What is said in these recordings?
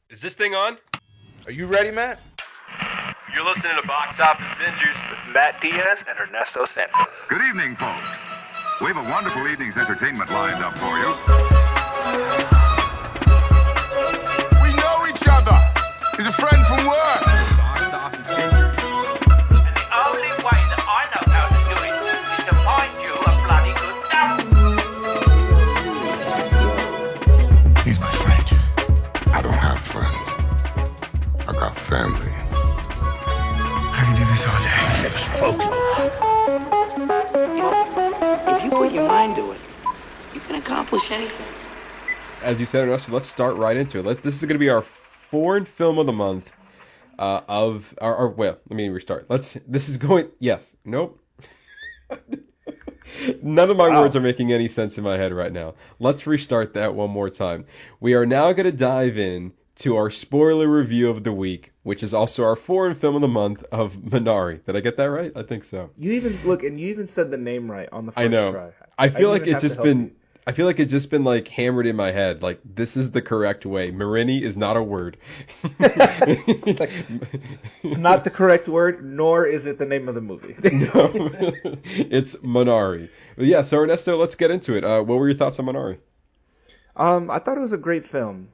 Is this thing on? Are you ready, Matt? You're listening to Box Office Bingers with Matt Diaz and Ernesto Santos. Good evening, folks. We have a wonderful evening's entertainment lined up for you. We know each other. He's a friend from work. Box Office Bingers. And the only way that I know how to do it is to find you a bloody good dump. He's my friend. I don't have friends. I got family. I can do this all day. You know, if you put your mind to it, you can accomplish anything. As you said, Ernesto, let's start right into it. This is going to be our foreign film of the month. Well, let me restart. Nope. None of my words are making any sense in my head right now. Let's restart that one more time. We are now going to dive in to our spoiler review of the week, which is also our foreign film of the month of Minari. Did I get that right? I think so. You even said the name right on the first I know. try. I feel like it's just been like hammered in my head. Like, this is the correct way. Marini is not a word. Not the correct word, nor is it the name of the movie. No, it's Minari. But yeah, so Ernesto, let's get into it. What were your thoughts on Minari? I thought it was a great film.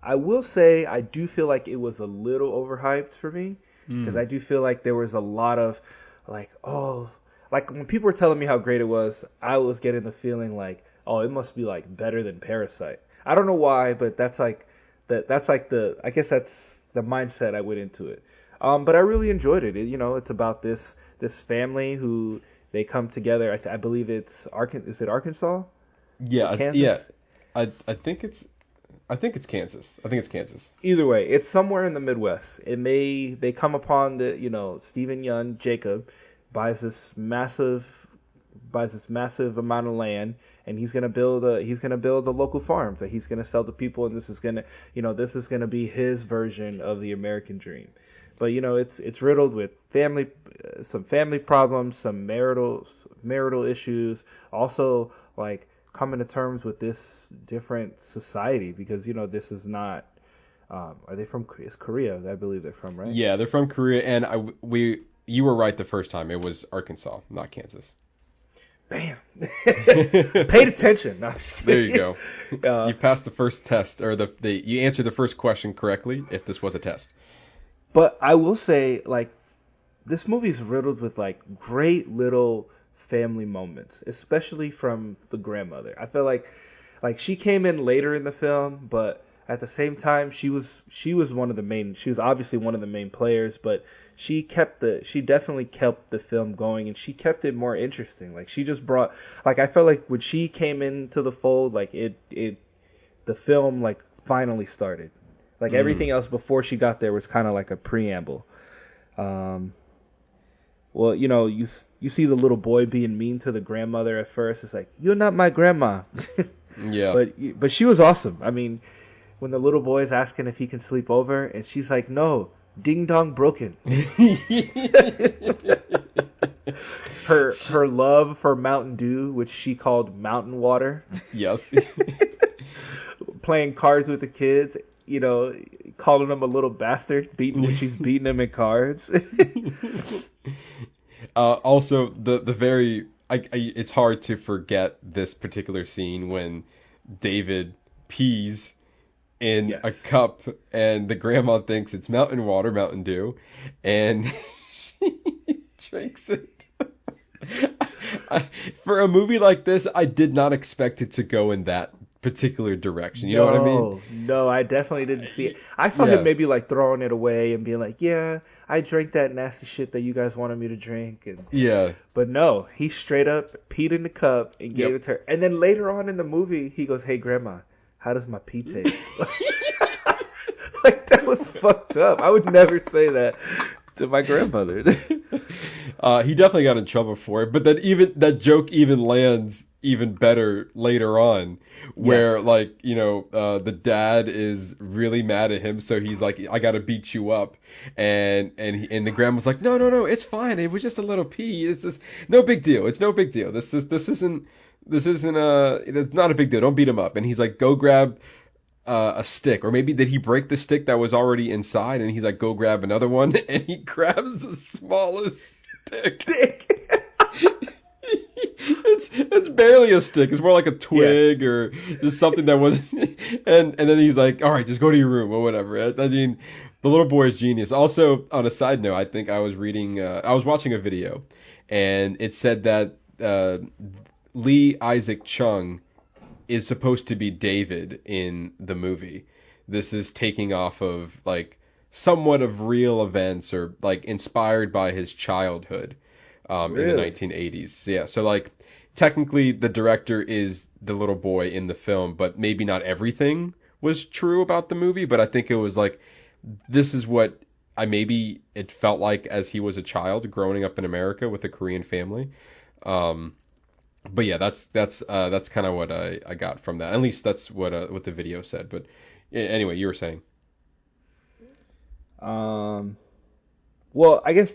I will say I do feel like it was a little overhyped for me, because I do feel like there was a lot of like when people were telling me how great it was, I was getting the feeling like, oh, it must be like better than Parasite. I don't know why, but that's the mindset I went into it. But I really enjoyed it. It's about this family who they come together. I believe it's Is it Arkansas? Yeah, Kansas? yeah. I think it's Kansas. I think it's Kansas. Either way, it's somewhere in the Midwest. They come upon Stephen Young, Jacob, buys this massive amount of land, and he's gonna build a local farm that he's gonna sell to people, and this is gonna be his version of the American dream. But it's riddled with some family problems, some marital issues, also like coming to terms with this different society, because this is not are they from it's Korea, I believe they're from, right? Yeah, they're from Korea, and you were right the first time. It was Arkansas, not Kansas. Bam. Paid attention. No, there you go. You passed the first test, or you answered the first question correctly if this was a test. But I will say, like, this movie is riddled with like great little family moments, especially from the grandmother. I feel like she came in later in the film, but at the same time she was obviously one of the main players, but she definitely kept the film going, and she kept it more interesting. Like, she just brought, like, I felt like when she came into the fold, like the film like finally started. Like, everything else before she got there was kind of like a preamble. Well, you see the little boy being mean to the grandmother at first. It's like, you're not my grandma. Yeah. But she was awesome. I mean, when the little boy is asking if he can sleep over, and she's like, no, ding dong broken. Her love for Mountain Dew, which she called mountain water. Yes. Playing cards with the kids, calling him a little bastard, when she's beating him in cards. Also, it's hard to forget this particular scene when David pees in a cup, and the grandma thinks it's mountain water, Mountain Dew, and she drinks it. For a movie like this, I did not expect it to go in that particular direction. You know what I mean? No, I definitely didn't see it. I saw him maybe like throwing it away and being like, yeah, I drank that nasty shit that you guys wanted me to drink. But no, he straight up peed in the cup and gave it to her. And then later on in the movie, he goes, hey, grandma, how does my pee taste? Like, that was fucked up. I would never say that to my grandmother. He definitely got in trouble for it, but then that joke lands even better later on, where the dad is really mad at him, so he's like, I gotta beat you up, and the grandma's like, no, it's fine, it was just a little pee, it's just no big deal, it's no big deal, it's not a big deal, don't beat him up. And he's like, go grab a stick, or maybe did he break the stick that was already inside, and he's like, go grab another one, and he grabs the smallest stick. It's barely a stick. It's more like a twig or just something that wasn't. And then he's like, all right, just go to your room or whatever. I mean, the little boy is genius. Also, on a side note, I think I was watching a video, and it said that Lee Isaac Chung is supposed to be David in the movie. This is taking off of like somewhat of real events or like inspired by his childhood in the 1980s. Yeah, so like technically the director is the little boy in the film, but maybe not everything was true about the movie, but I think it was like this is what maybe it felt like as he was a child growing up in America with a Korean family. But yeah, that's kind of what I got from that. At least that's what the video said. But anyway, you were saying. Well, I guess.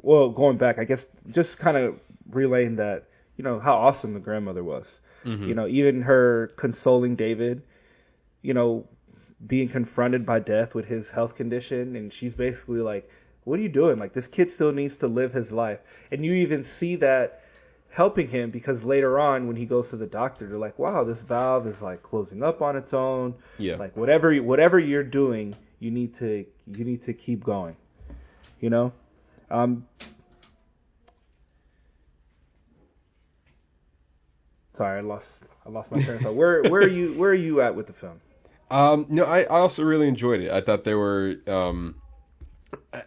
Well, going back, I guess just kind of relaying that, you know, how awesome the grandmother was. Mm-hmm. You know, even her consoling David, you know, being confronted by death with his health condition, and she's basically like, "What are you doing? Like, this kid still needs to live his life." And you even see that helping him, because later on when he goes to the doctor, they're like, wow, this valve is like closing up on its own. Yeah. Like whatever you're doing, you need to keep going. You know? Sorry, I lost my train of thought. Where are you at with the film? No, I also really enjoyed it. I thought they were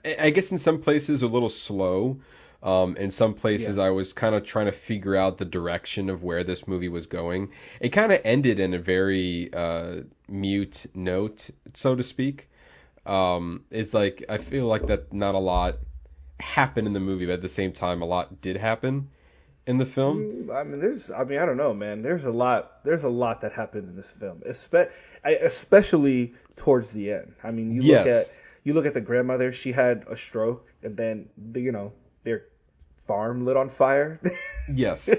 I guess in some places a little slow. In some places, I was kind of trying to figure out the direction of where this movie was going. It kind of ended in a very mute note, so to speak. It's like I feel like that not a lot happened in the movie, but at the same time, a lot did happen in the film. I don't know, man. There's a lot that happened in this film, especially towards the end. I mean, you look at the grandmother. She had a stroke, and then their farm lit on fire. Yes.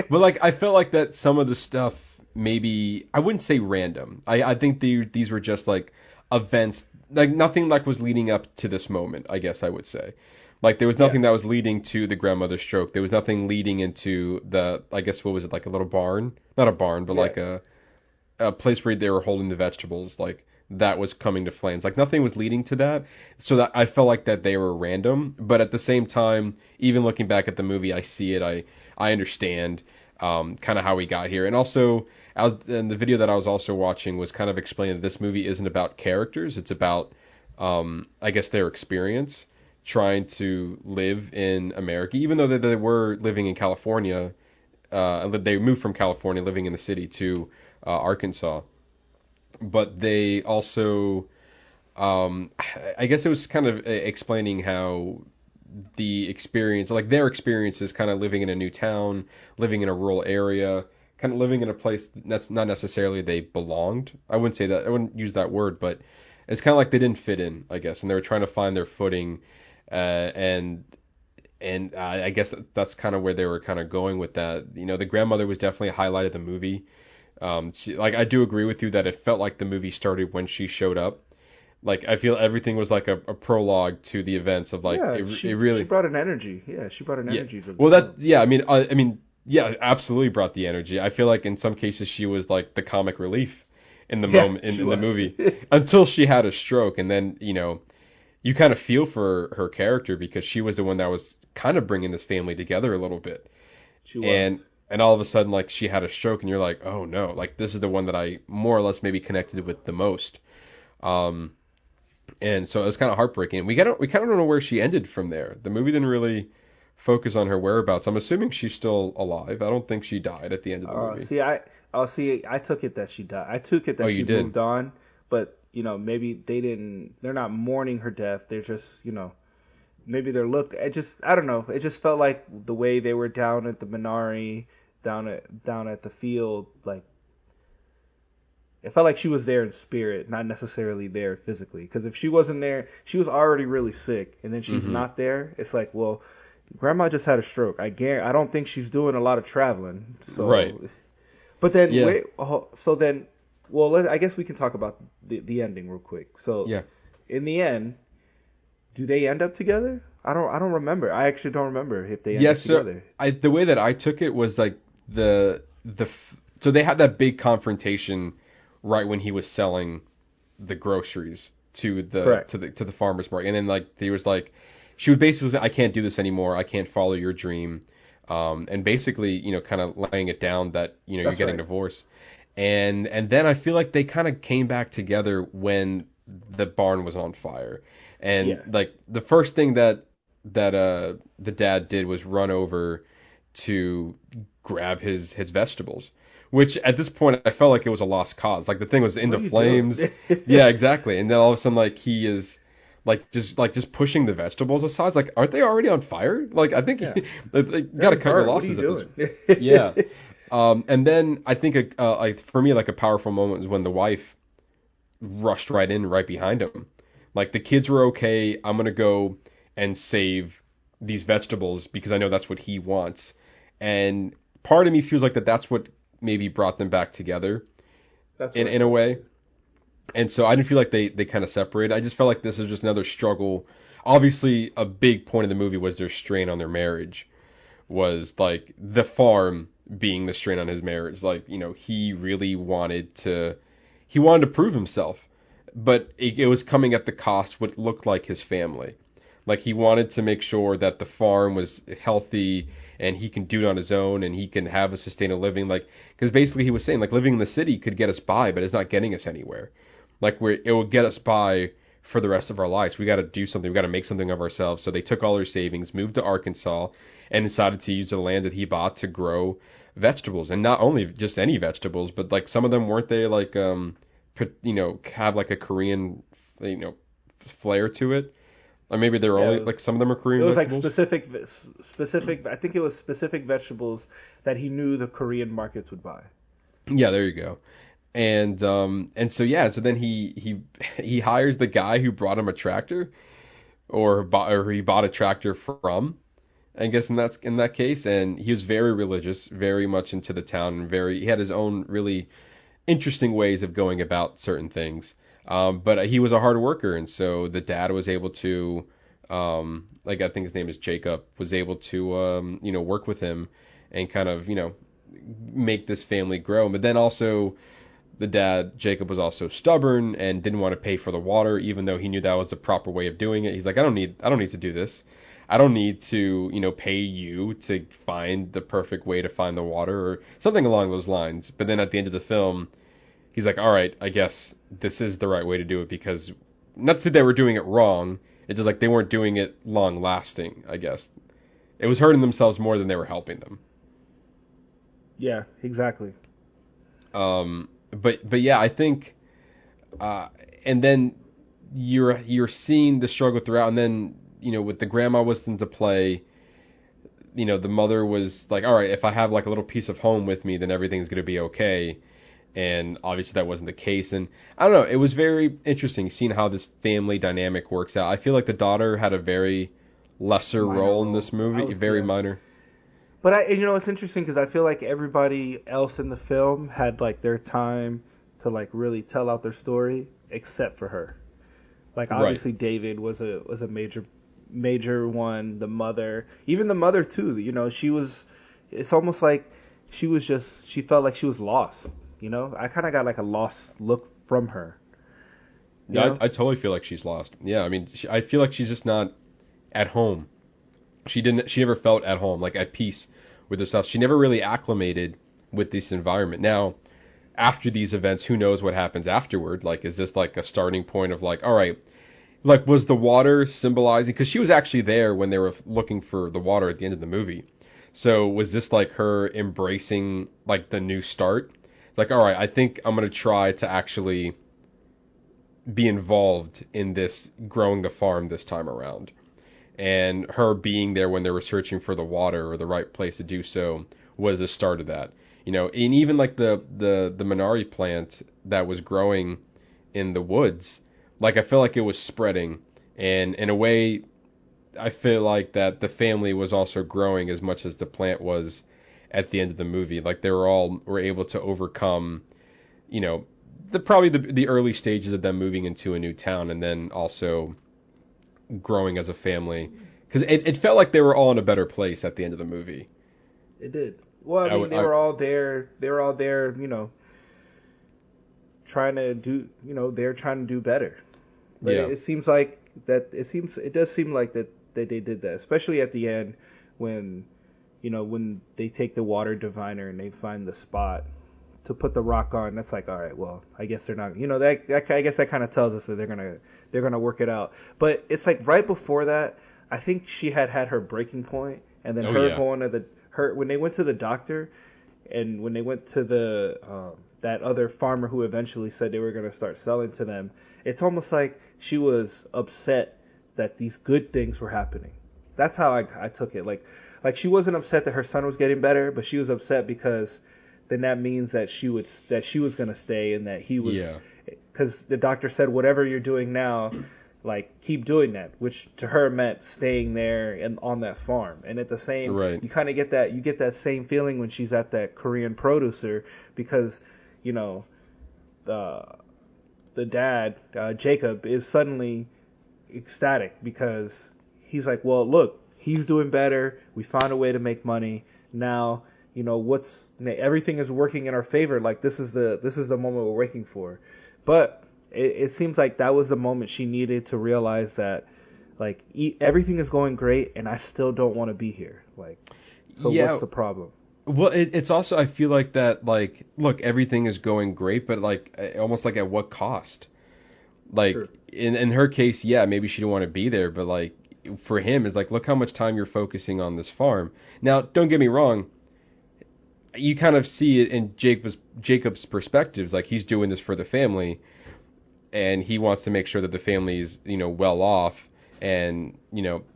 But like I felt like that some of the stuff maybe I wouldn't say random. I think these were just like events, like nothing like was leading up to this moment, I guess I would say. Like there was nothing that was leading to the grandmother's stroke. There was nothing leading into I guess what was it, like a little barn? Not a barn, but like a place where they were holding the vegetables, like that was coming to flames. Like nothing was leading to that, so that I felt like that they were random. But at the same time, even looking back at the movie, I see it. I understand kind of how we got here. And also, and the video that I was also watching was kind of explaining that this movie isn't about characters. It's about I guess their experience trying to live in America, even though they were living in California. They moved from California, living in the city, to Arkansas. But they also, I guess it was kind of explaining how the experience, like their experience is kind of living in a new town, living in a rural area, kind of living in a place that's not necessarily they belonged. I wouldn't say that, I wouldn't use that word, but it's kind of like they didn't fit in, I guess, and they were trying to find their footing, and I guess that's kind of where they were kind of going with that. You know, the grandmother was definitely a highlight of the movie. I do agree with you that it felt like the movie started when she showed up. Like I feel everything was like a prologue to the events of like she brought an energy. Yeah, she brought an energy to the film. I mean absolutely brought the energy. I feel like in some cases she was like the comic relief in the moment in the movie until she had a stroke, and then you kind of feel for her character because she was the one that was kind of bringing this family together a little bit. She was. And all of a sudden, like, she had a stroke, and you're like, oh, no. Like, this is the one that I more or less maybe connected with the most. And so it was kind of heartbreaking. We kind of don't know where she ended from there. The movie didn't really focus on her whereabouts. I'm assuming she's still alive. I don't think she died at the end of the movie. I took it that she died. I took it that she moved on. But, maybe they're not mourning her death. They're just, maybe they're I don't know. It just felt like the way they were down at the Minari, down at the field, like it felt like she was there in spirit, not necessarily there physically. Because if she wasn't there, she was already really sick, and then she's not there. It's like, well, Grandma just had a stroke. I don't think she's doing a lot of traveling. So, right. But then Well, I guess we can talk about the ending real quick. So, Yeah. in the end, do they end up together? I don't remember. I actually don't remember if they end Yes, up together. so the way that I took it was like so they had that big confrontation right when he was selling the groceries to Correct. the farmer's market, and then like he was like, she would basically say, I can't do this anymore, I can't follow your dream, and basically kind of laying it down that you're That's getting right. divorced, and then I feel like they kind of came back together when the barn was on fire, and Yeah. like the first thing that the dad did was run over to grab his vegetables, which at this point I felt like it was a lost cause. Like the thing was into are you flames. doing? Yeah, exactly. And then all of a sudden, like he is just pushing the vegetables aside. It's like, aren't they already on fire? Like I think Yeah. they got to cut your Bert, what are losses you at this. doing? Yeah. And then I think like for me, like a powerful moment was when the wife rushed right in right behind him. Like the kids were okay. I'm gonna go and save these vegetables because I know that's what he wants. And part of me feels like that's what maybe brought them back together That's in a way. And so I didn't feel like they kind of separated. I just felt like this is just another struggle. Obviously, a big point of the movie was their strain on their marriage. Was like the farm being the strain on his marriage. Like, he really wanted to prove himself, but it was coming at the cost what looked like his family. Like he wanted to make sure that the farm was healthy and he can do it on his own and he can have a sustainable living. Like, because basically he was saying like living in the city could get us by, but it's not getting us anywhere. Like it will get us by for the rest of our lives. We got to do something. We got to make something of ourselves. So they took all their savings, moved to Arkansas, and decided to use the land that he bought to grow vegetables, and not only just any vegetables, but like some of them weren't they like have like a Korean flair to it. Or maybe they're only like some of them are Korean It was vegetables. like specific. I think it was specific vegetables that he knew the Korean markets would buy. Yeah, there you go. And so then he hires the guy who brought him a tractor, or he bought a tractor from, I guess in that case, and he was very religious, very much into the town, and he had his own really interesting ways of going about certain things. But he was a hard worker, and so the dad was able to, like I think his name is Jacob, was able to, work with him and kind of, make this family grow. But then also the dad, Jacob, was also stubborn and didn't want to pay for the water, even though he knew that was the proper way of doing it. He's like, I don't need to do this. I don't need to, pay you to find the perfect way to find the water or something along those lines. But then at the end of the film, he's like, all right, I guess this is the right way to do it, because not to say they were doing it wrong. It's just like they weren't doing it long lasting, I guess. It was hurting themselves more than they were helping them. Yeah, exactly. But yeah, I think, and then you're seeing the struggle throughout, and then, with the grandma was into play, the mother was like, all right, if I have like a little piece of home with me, then everything's going to be okay. And obviously that wasn't the case. And I don't know, it was very interesting seeing how this family dynamic works out. I feel like the daughter had a very lesser role in this movie, very minor. But it's interesting because I feel like everybody else in the film had like their time to like really tell out their story, except for her. Like obviously David was a major one. The mother, even the mother too. She was. It's almost like she felt like she was lost. I kind of got like a lost look from her. Yeah, I totally feel like she's lost. Yeah, I mean, I feel like she's just not at home. She never felt at home, like at peace with herself. She never really acclimated with this environment. Now, after these events, who knows what happens afterward? Like, is this like a starting point of like, all right, like was the water symbolizing? Because she was actually there when they were looking for the water at the end of the movie. So was this like her embracing like the new start? Like, all right, I think I'm going to try to actually be involved in this growing the farm this time around. And her being there when they were searching for the water or the right place to do so was the start of that. And even like the Minari plant that was growing in the woods, like I feel like it was spreading. And in a way, I feel like that the family was also growing as much as the plant was at the end of the movie. Like they were able to overcome, probably the early stages of them moving into a new town and then also growing as a family, because it felt like they were all in a better place at the end of the movie. It did. Well, I mean, they were all there. They were all there, trying to do, they're trying to do better. But Yeah. it seems like that. It does seem like that they did that, especially at the end when, when they take the water diviner and they find the spot to put the rock on. That's like, all right, well, I guess they're not. I guess that kind of tells us that they're gonna work it out. But it's like right before that, I think she had her breaking point, and then going to when they went to the doctor, and when they went to the that other farmer who eventually said they were gonna start selling to them. It's almost like she was upset that these good things were happening. That's how I took it. Like she wasn't upset that her son was getting better, but she was upset because then that means that she was going to stay, and that he was, because the doctor said whatever you're doing now, like keep doing that, which to her meant staying there and on that farm. And at the same, you kind of get that same feeling when she's at that Korean producer, because the dad, Jacob, is suddenly ecstatic because he's like, well, look, he's doing better. We found a way to make money. Now, everything is working in our favor. Like this is the moment we're waiting for. But it seems like that was the moment she needed to realize that, like, everything is going great and I still don't want to be here. Like, so what's the problem? Well, it's also, I feel like that, like, look, everything is going great, but like almost like at what cost? Like sure. in her case, yeah, maybe she didn't want to be there, but like for him, it's like, look how much time you're focusing on this farm. Now, don't get me wrong, you kind of see it in Jacob's perspectives, like he's doing this for the family, and he wants to make sure that the family is, well off and,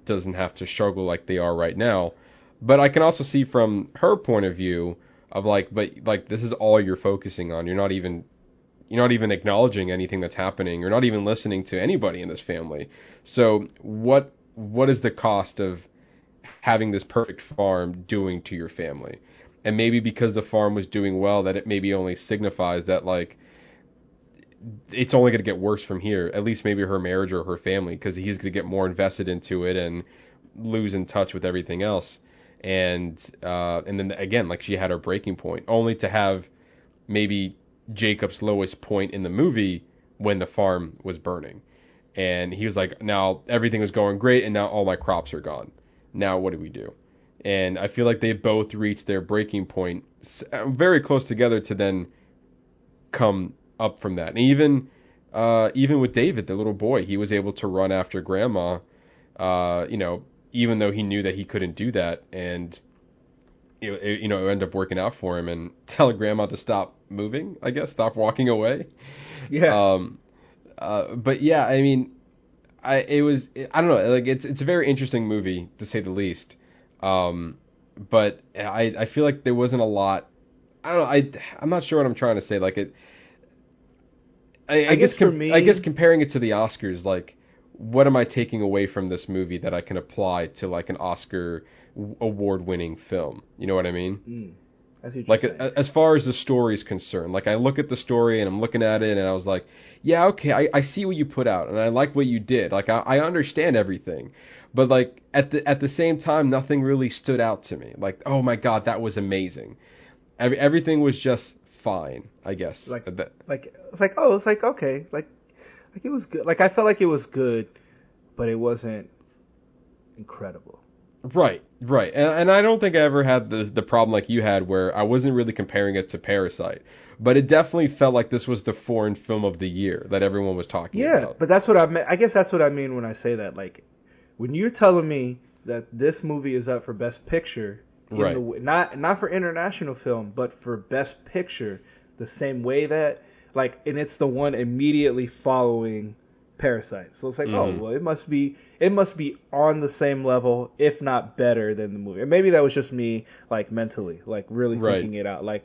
doesn't have to struggle like they are right now. But I can also see from her point of view of like, but like this is all you're focusing on. You're not even acknowledging anything that's happening. You're not even listening to anybody in this family. So what is the cost of having this perfect farm doing to your family? And maybe because the farm was doing well, that it maybe only signifies that like it's only going to get worse from here. At least maybe her marriage or her family, because he's going to get more invested into it and lose in touch with everything else. And then again, like she had her breaking point, only to have maybe Jacob's lowest point in the movie when the farm was burning. And he was like, now everything was going great, and now all my crops are gone. Now what do we do? And I feel like they both reached their breaking point very close together to then come up from that. And even with David, the little boy, he was able to run after grandma, even though he knew that he couldn't do that, and it ended up working out for him and telling grandma to stop moving, I guess, stop walking away. Yeah. But yeah, I mean, I don't know, like it's a very interesting movie to say the least. But I feel like there wasn't a lot. I don't know. I'm not sure what I'm trying to say. Like I guess for me, I guess comparing it to the Oscars, like, what am I taking away from this movie that I can apply to like an Oscar award-winning film? You know what I mean? Like as far as the story is concerned, like I look at the story and I'm looking at it and I was like, yeah, okay, I see what you put out and I like what you did. Like I understand everything, but like at the same time, nothing really stood out to me. Like, oh my God, that was amazing. Everything was just fine, I guess. Okay, like it was good. Like I felt like it was good, but it wasn't incredible. Right. And I don't think I ever had the problem like you had where I wasn't really comparing it to Parasite. But it definitely felt like this was the foreign film of the year that everyone was talking about. Yeah, but that's what I meant. I guess that's what I mean when I say that. Like, when you're telling me that this movie is up for Best Picture, right? Not for international film, but for Best Picture, the same way that, like, and it's the one immediately following Parasite. So it's like, oh, well, it must be on the same level, if not better than the movie. And maybe that was just me, like, mentally, like, really thinking it out. Like,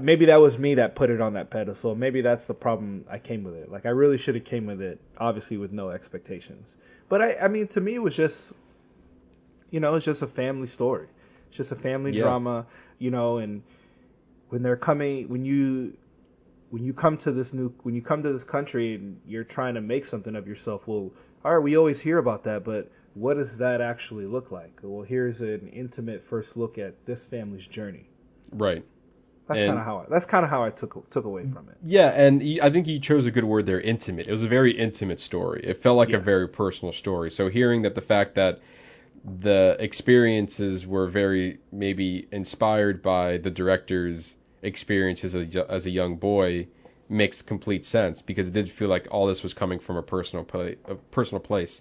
maybe that was me that put it on that pedestal. Maybe that's the problem I came with it. Like, I really should have came with it, obviously, with no expectations. But, I mean, to me, it was just, it's just a family story. It's just a family drama, and when when you come to this country and you're trying to make something of yourself, well, all right, we always hear about that, but what does that actually look like? Well, here's an intimate first look at this family's journey. Right. That's kind of how I took away from it. Yeah, and I think you chose a good word there, intimate. It was a very intimate story. It felt like a very personal story. So hearing that the fact that the experiences were very maybe inspired by the director's experiences as a young boy makes complete sense, because it did feel like all this was coming from a personal place.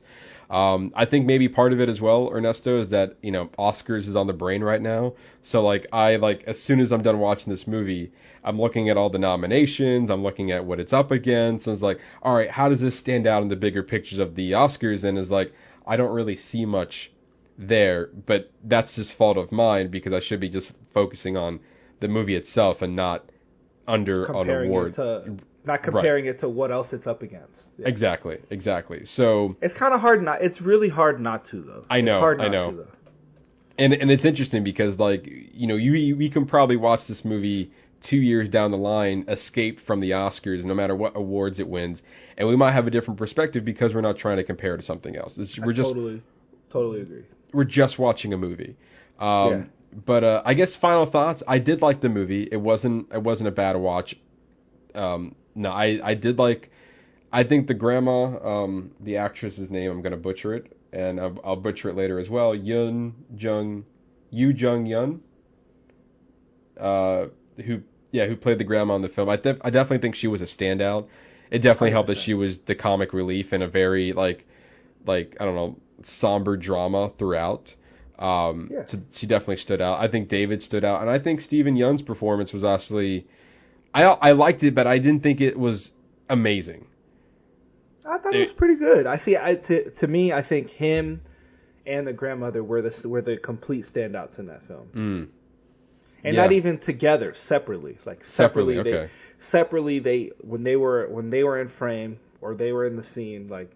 I think maybe part of it as well, Ernesto, is that, you know, Oscars is on the brain right now. So like as soon as I'm done watching this movie, I'm looking at all the nominations, I'm looking at what it's up against, and it's like, all right, how does this stand out in the bigger pictures of the Oscars? And it's like, I don't really see much there, but that's just fault of mine, because I should be just focusing on the movie itself and not under an award. Not comparing it to what else it's up against. Yeah. Exactly. So it's kind of hard not. It's really hard not to, though. I know. It's hard not to, though. And it's interesting because, like, you know, we can probably watch this movie 2 years down the line, escape from the Oscars, no matter what awards it wins, and we might have a different perspective because we're not trying to compare to something else. We're just totally agree. We're just watching a movie. But I guess final thoughts. I did like the movie. It wasn't a bad watch. No, I did like. I think the grandma, the actress's name, I'm gonna butcher it, and I'll butcher it later as well. Yu Jung Yun, who played the grandma in the film. I definitely think she was a standout. It definitely 100%. Helped that she was the comic relief in a very like I don't know, somber drama throughout. So she definitely stood out. I think David stood out, and I think Steven Yeun's performance was actually. I liked it, but I didn't think it was amazing. I thought it was pretty good. To me, I think him and the grandmother were the complete standouts in that film. And not even together, separately. Like separately, okay. They when they were in frame or they were in the scene, like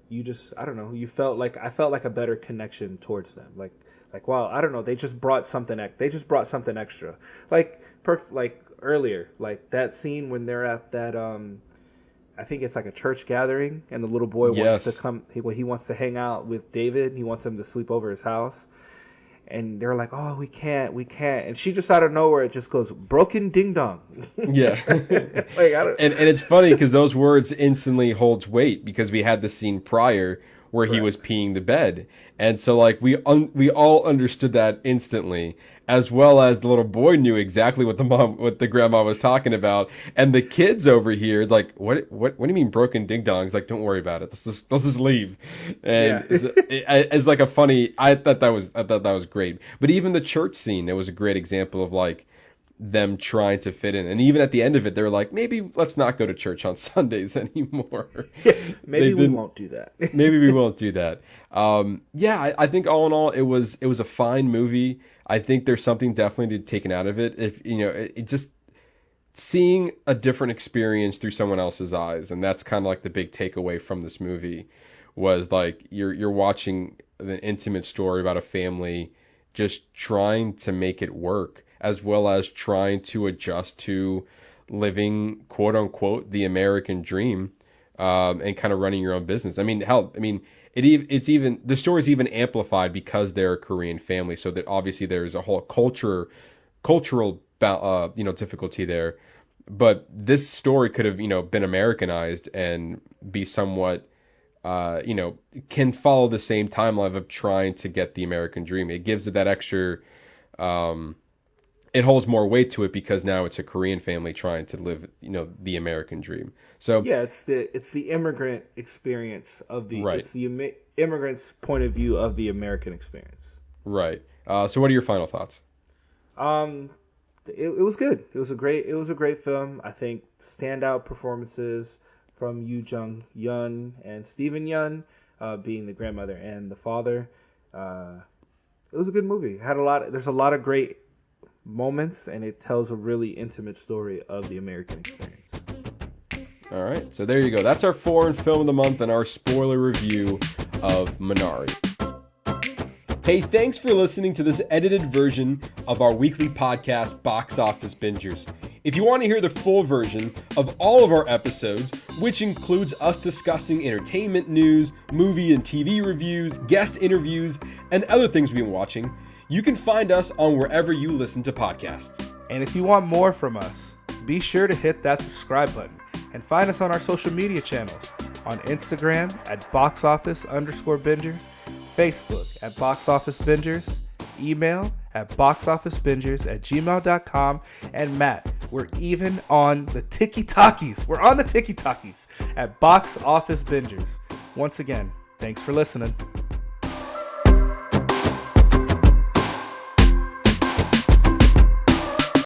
you just, I don't know, I felt like a better connection towards them. Like wow, I don't know, they just brought something extra. Like earlier, like that scene when they're at that I think it's like a church gathering, and the little boy wants to come. He wants to hang out with David. He wants him to sleep over his house, and they're like, "Oh, we can't." And she just out of nowhere, it just goes, "Broken ding dong." Yeah, and it's funny because those words instantly holds weight, because we had the scene prior where he was peeing the bed, and so like we all understood that instantly, as well as the little boy knew exactly what the grandma was talking about, and the kids over here like, what do you mean broken ding dongs? Like, don't worry about it. Let's just leave. And it's like a funny. I thought that was great. But even the church scene, it was a great example of like them trying to fit in, and even at the end of it, they were like, maybe let's not go to church on Sundays anymore. Maybe we won't do that. Maybe we won't do that. I think all in all, it was a fine movie. I think there's something definitely to be taken out of it. If you know, it just seeing a different experience through someone else's eyes, and that's kind of like the big takeaway from this movie, was like you're watching an intimate story about a family just trying to make it work, as well as trying to adjust to living, quote unquote, the American dream, and kind of running your own business. I mean, it's even, the story's even amplified because they're a Korean family, so that obviously there's a whole cultural difficulty there. But this story could have, been Americanized and be somewhat, can follow the same timeline of trying to get the American dream. It gives it that extra, it holds more weight to it because now it's a Korean family trying to live, the American dream. So yeah, it's the immigrant experience of the, right. It's the immigrant's point of view of the American experience. Right. So what are your final thoughts? It was good. It was a great film. I think standout performances from Yu Jung Yun and Steven Yeun, being the grandmother and the father. It was a good movie. There's a lot of great moments, and it tells a really intimate story of the American experience. All right, so there you go. That's our foreign film of the month and our spoiler review of Minari. Hey, thanks for listening to this edited version of our weekly podcast, Box Office Bingers. If you want to hear the full version of all of our episodes, which includes us discussing entertainment news, movie and TV reviews, guest interviews, and other things we've been watching, you can find us on wherever you listen to podcasts. And if you want more from us, be sure to hit that subscribe button and find us on our social media channels on Instagram at boxoffice_bingers, Facebook at boxofficebingers, email at boxofficebingers@gmail.com, and Matt, we're even on the Tiki-Takis. We're on the Tiki-Takis at Box Office Bingers. Once again, thanks for listening.